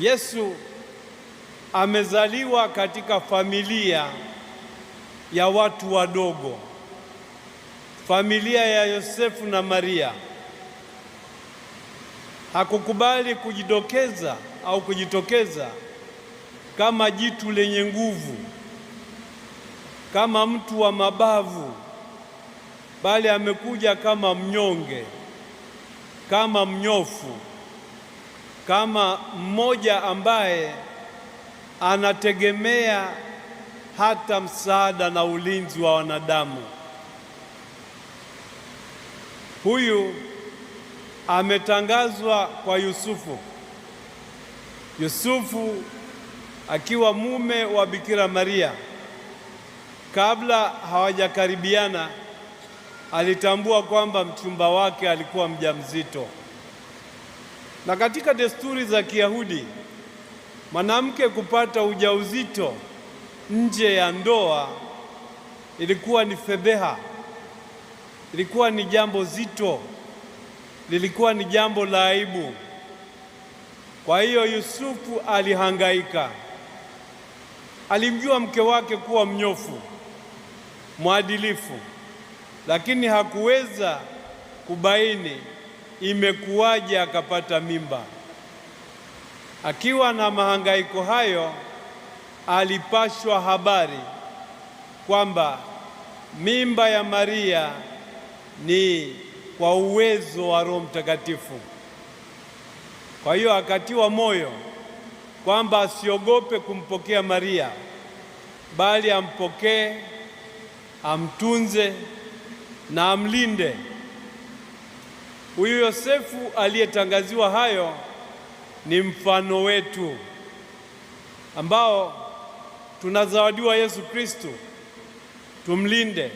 Yesu amezaliwa katika familia ya watu wadogo, familia ya Yosefu na Maria. Hakukubali kujidokeza au kujitokeza kama jitu lenye nguvu, kama mtu wa mabavu, bali amekuja kama mnyonge, kama mnyofu, kama mmoja ambaye anategemea hata msaada na ulinzi wa wanadamu. Huyu ametangazwa kwa Yusufu. Yusufu akiwa mume wa Bikira Maria, kabla hawajakaribiana, alitambua kwamba mchumba wake alikuwa mjamzito. Na katika desturi za Kiyahudi, mwanamke kupata ujauzito nje ya ndoa ilikuwa ni fedheha, ilikuwa ni jambo zito, lilikuwa ni jambo la aibu. Kwa hiyo Yusufu alihangaika. Alimjua mke wake kuwa mnyofu, mwadilifu, lakini hakuweza kubaini imekuwaje akapata mimba. Akiwa na mahangaiko hayo, alipashwa habari kwamba mimba ya Maria ni kwa uwezo wa Roho Mtakatifu. Kwa hiyo akatiwa moyo kwamba asiogope kumpokea Maria, bali ampokee, amtunze na amlinde. Huyu Yosefu aliyetangaziwa hayo ni mfano wetu ambao tunazawadiwa Yesu Kristo. Tumlinde,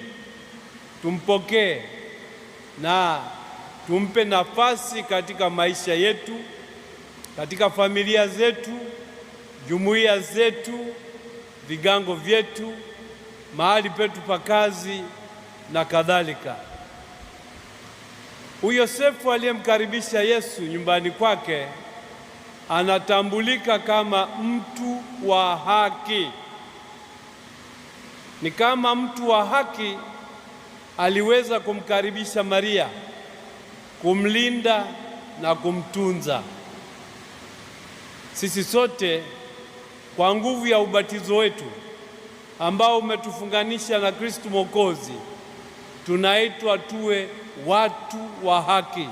tumpokee na tumpe nafasi katika maisha yetu, katika familia zetu, jumuiya zetu, vigango vyetu, mahali petu pa kazi na kadhalika. Huyu Yosefu aliyemkaribisha Yesu nyumbani kwake anatambulika kama mtu wa haki. Ni kama mtu wa haki aliweza kumkaribisha Maria, kumlinda na kumtunza. Sisi sote kwa nguvu ya ubatizo wetu ambao umetufunganisha na Kristo Mwokozi, tunaitwa tuwe watu wa haki.